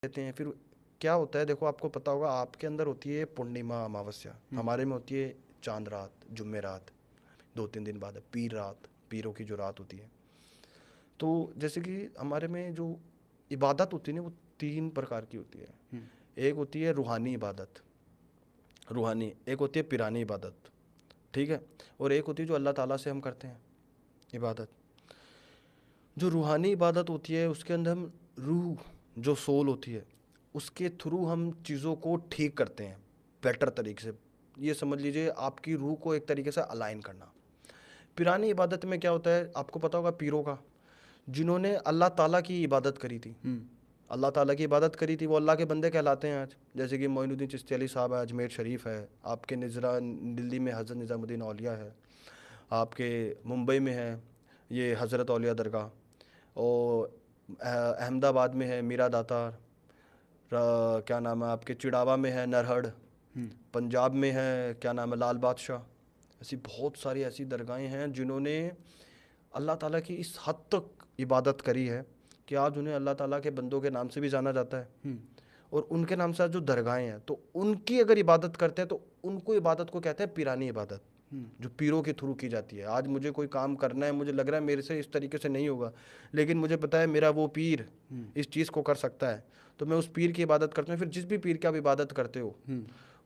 कहते हैं। फिर क्या होता है, देखो आपको पता होगा, आपके अंदर होती है पूर्णिमा अमावस्या, हमारे में होती है चांद रात, जुम्मे रात, 2-3 दिन बाद है पीर रात, पीरों की जो रात होती है। तो जैसे कि हमारे में जो इबादत होती है ना, वो 3 प्रकार की होती है। एक होती है रूहानी इबादत, रूहानी, एक होती है पिरानी इबादत, ठीक है, और एक होती है जो अल्लाह ताला से हम करते हैं इबादत। जो रूहानी इबादत होती है उसके अंदर हम रूह, जो सोल होती है, उसके थ्रू हम चीज़ों को ठीक करते हैं बेटर तरीके से। ये समझ लीजिए आपकी रूह को एक तरीके से अलाइन करना। पिरानी इबादत में क्या होता है, आपको पता होगा पीरों का, जिन्होंने अल्लाह ताला की इबादत करी थी, अल्लाह ताला की इबादत करी थी, वो अल्लाह के बंदे कहलाते हैं आज। जैसे कि मोइनुद्दीन चिश्ती अली साहब है, अजमेर शरीफ है, आपके निजरा दिल्ली में हज़रत निज़ामुद्दीन औलिया है, आपके मुंबई में है ये हज़रत औलिया दरगाह, और अहमदाबाद में है मीरा दातार, क्या नाम है आपके चिड़ावा में है नरहड़, पंजाब में है क्या नाम है लाल बादशाह। ऐसी बहुत सारी ऐसी दरगाहें हैं जिन्होंने अल्लाह ताला की इस हद तक इबादत करी है कि आज उन्हें अल्लाह ताला के बंदों के नाम से भी जाना जाता है। और उनके नाम से आज जो दरगाहें हैं, तो उनकी अगर इबादत करते हैं तो उनको इबादत को कहते हैं पिरानी इबादत, जो पीरों के थ्रू की जाती है। आज मुझे कोई काम करना है, मुझे लग रहा है मेरे से इस तरीके से नहीं होगा, लेकिन मुझे पता है मेरा वो पीर इस चीज़ को कर सकता है, तो मैं उस पीर की इबादत करता हूँ। फिर जिस भी पीर की आप इबादत करते हो,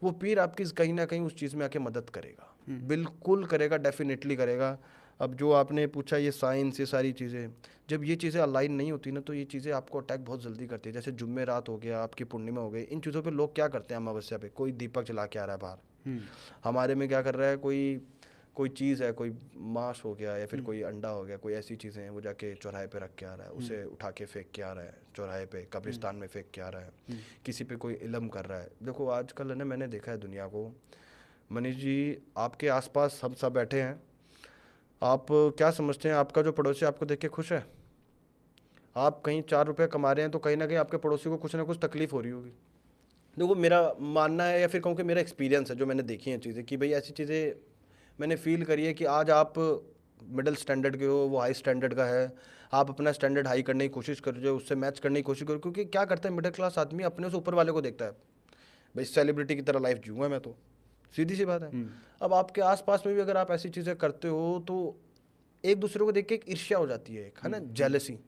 वो पीर आपकी कहीं ना कहीं उस चीज़ में आके मदद करेगा, बिल्कुल करेगा, डेफिनेटली करेगा। अब जो आपने पूछा ये साइंस, ये सारी चीज़ें, जब ये चीज़ें अलाइन नहीं होती ना, तो ये चीज़ें आपको अटैक बहुत जल्दी करती है। जैसे जुम्मे रात हो गया, आपकी पूर्णिमा हो गई, इन चीज़ों पे लोग क्या करते हैं, अमावस्या पे कोई दीपक जला के आ रहा है बाहर, हमारे में क्या कर रहा है, कोई कोई चीज़ है, कोई मांस हो गया या फिर कोई अंडा हो गया, कोई ऐसी चीज़ें हैं, वो जाके चौराहे पे रख के आ रहा है, उसे उठा के फेंक के आ रहा है चौराहे पे, कब्रिस्तान में फेंक के आ रहा है, किसी पे कोई इल्म कर रहा है। देखो आजकल है ना, मैंने देखा है दुनिया को, मनीष जी, आपके आसपास हम सब बैठे हैं, आप क्या समझते हैं आपका जो पड़ोसी आपको देख के खुश है? आप कहीं 4 रुपये कमा रहे हैं तो कहीं ना कहीं आपके पड़ोसी को कुछ ना कुछ तकलीफ हो रही होगी। देखो मेरा मानना है, या फिर कहूँ कि मेरा एक्सपीरियंस है, जो मैंने देखी हैं चीज़ें, कि भाई ऐसी चीज़ें मैंने फील करी है कि आज आप मिडिल स्टैंडर्ड के हो, वो हाई स्टैंडर्ड का है, आप अपना स्टैंडर्ड हाई करने की कोशिश कर रहे हो, उससे मैच करने की कोशिश करो, क्योंकि क्या करता है मिडिल क्लास आदमी, अपने से ऊपर वाले को देखता है, भाई सेलिब्रिटी की तरह लाइफ जीऊँगा मैं तो, सीधी सी बात है। अब आपके आसपास में भी अगर आप ऐसी चीज़ें करते हो तो एक दूसरे को देख के एक ईर्ष्या हो जाती है, एक है ना, जेलसी।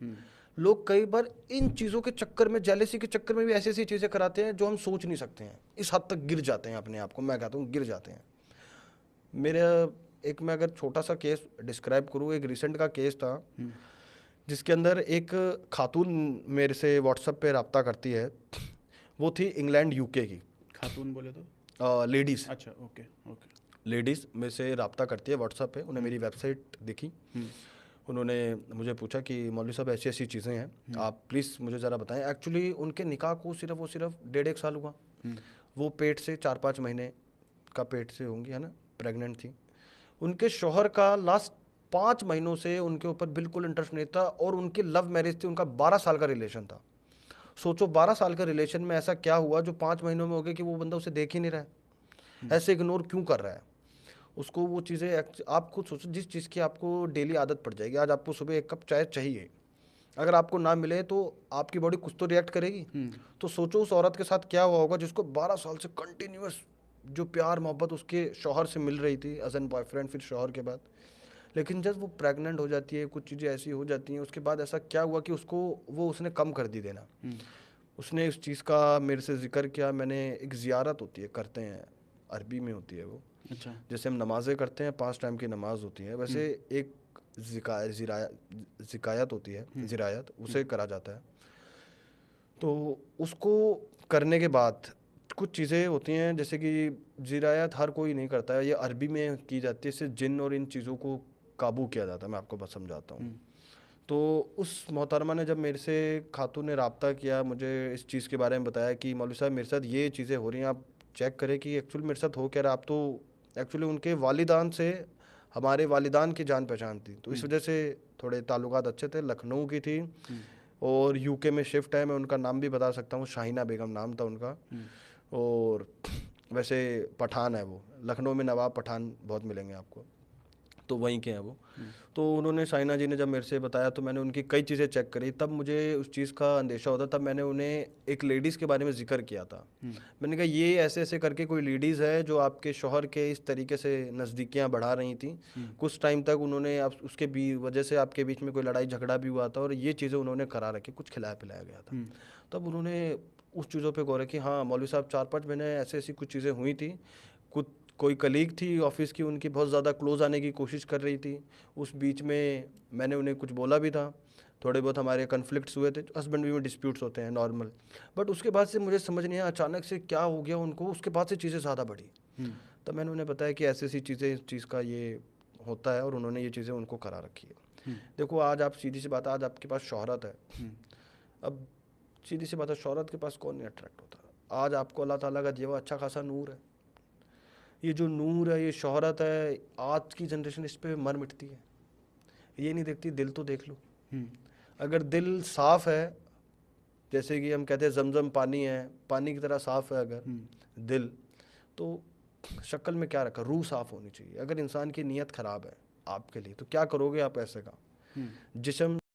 लोग कई बार इन चीज़ों के चक्कर में, जेलसी के चक्कर में भी ऐसी ऐसी चीज़ें कराते हैं जो हम सोच नहीं सकते हैं, इस हद तक गिर जाते हैं अपने आप को, मैं कहता हूँ गिर जाते हैं। मेरा एक, मैं अगर छोटा सा केस डिस्क्राइब करूँ, एक रिसेंट का केस था जिसके अंदर एक खातून मेरे से व्हाट्सएप पे रब्ता करती है, वो थी इंग्लैंड यूके की खातून बोले तो लेडीज़, अच्छा, ओके ओके। लेडीज़ में से रब्ता करती है व्हाट्सएप पे, उन्हें मेरी वेबसाइट दिखी, उन्होंने मुझे पूछा कि मौलवी साहब ऐसी ऐसी चीज़ें हैं, आप प्लीज़ मुझे ज़रा बताएं। एक्चुअली उनके निकाह को सिर्फ 1.5 साल हुआ, वो पेट से 4-5 महीने का पेट से होंगी, है ना, प्रेग्नेंट थी। उनके शौहर का लास्ट 5 महीनों से उनके ऊपर बिल्कुल इंटरेस्ट नहीं था, और उनकी लव मैरिज थी, उनका 12 साल का रिलेशन था। सोचो 12 साल के रिलेशन में ऐसा क्या हुआ जो 5 महीनों में हो गया कि वो बंदा उसे देख ही नहीं रहा है, ऐसे इग्नोर क्यों कर रहा है उसको। वो चीज़ें आप खुद सोचो, जिस चीज़ की आपको डेली आदत पड़ जाएगी, आज आपको सुबह 1 कप चाय चाहिए, अगर आपको ना मिले तो आपकी बॉडी कुछ तो रिएक्ट करेगी। तो सोचो उस औरत के साथ क्या हुआ होगा जिसको 12 साल से कंटिन्यूस जो प्यार मोहब्बत उसके शौहर से मिल रही थी, एज एन बॉयफ्रेंड, फिर शौहर के बाद, लेकिन जब वो प्रेग्नेंट हो जाती है, कुछ चीज़ें ऐसी हो जाती हैं, उसके बाद ऐसा क्या हुआ कि उसको वो उसने कम कर दी देना। उसने इस चीज़ का मेरे से जिक्र किया, मैंने एक ज़ियारत होती है, करते हैं, अरबी में होती है वो, अच्छा। जैसे हम नमाज़ें करते हैं, 5 टाइम की नमाज होती है, वैसे एक ज़िकायत होती है, ज़िरायत, उसे करा जाता है। तो उसको करने के बाद कुछ चीज़ें होती हैं, जैसे कि ज़िरायत हर कोई नहीं करता है, ये अरबी में की जाती है, इससे जिन और इन चीज़ों को काबू किया जाता है। मैं आपको बस समझाता हूँ। तो उस मोहतरमा ने जब मेरे से, खातून ने रब्ता किया, मुझे इस चीज़ के बारे में बताया कि मौलवी साहब मेरे साथ ये चीज़ें हो रही हैं, आप चेक करें कि एक्चुअली मेरे साथ हो क्या रहा। आप तो एक्चुअली उनके वालिदान से हमारे वालिदान की जान पहचान थी, तो इस वजह से थोड़े ताल्लुकात अच्छे थे। लखनऊ की थी और यूके में शिफ्ट है, मैं उनका नाम भी बता सकता हूँ, शाहीना बेगम नाम था उनका। और वैसे पठान है वो, लखनऊ में नवाब पठान बहुत मिलेंगे आपको। तो वहीं के हैं वो। तो उन्होंने, साइना जी ने जब मेरे से बताया तो मैंने उनकी कई चीज़ें चेक करी, तब मुझे उस चीज़ का अंदेशा होता। तब मैंने उन्हें एक लेडीज़ के बारे में जिक्र किया था। मैंने कहा ये ऐसे ऐसे करके कोई लेडीज़ है जो आपके शौहर के इस तरीके से नज़दीकियाँ बढ़ा रही थी। कुछ टाइम तक उन्होंने उसके भी वजह से आपके बीच में कोई लड़ाई झगड़ा भी हुआ था और ये चीज़ें उन्होंने करा रखी, कुछ खिलाया पिलाया गया था। तब उन्होंने उस चीज़ों पे गौर है कि हाँ मौलवी साहब 4-5 महीने ऐसी ऐसी कुछ चीज़ें हुई थी। कुछ कोई कलीग थी ऑफिस की, उनकी बहुत ज़्यादा क्लोज आने की कोशिश कर रही थी। उस बीच में मैंने उन्हें कुछ बोला भी था, थोड़े बहुत हमारे कन्फ्लिक्ट्स हुए थे, हस्बैंड में डिस्प्यूट्स होते हैं नॉर्मल। बट उसके बाद से मुझे समझ नहीं आया अचानक से क्या हो गया उनको, उसके बाद से चीज़ें ज़्यादा बढ़ी। तब मैंने उन्हें बताया कि ऐसी ऐसी चीज़ें, इस चीज़ का ये होता है, और उन्होंने ये चीज़ें उनको करा रखी है। देखो आज आप, सीधी सी बात है, आज आपके पास शोहरत है। अब सीधी सी बात है, शोहरत के पास कौन नहीं अट्रैक्ट होता। आज आपको अल्लाह ताला का दिया हुआ अच्छा खासा नूर है। ये जो नूर है, ये शोहरत है, आज की जनरेशन इस पे मर मिटती है, ये नहीं देखती दिल तो देख लो। अगर दिल साफ है, जैसे कि हम कहते हैं जमजम पानी है, पानी की तरह साफ है अगर दिल, तो शक्ल में क्या रखा, रूह साफ होनी चाहिए। अगर इंसान की नीयत खराब है आपके लिए, तो क्या करोगे आप ऐसे का। जिस्म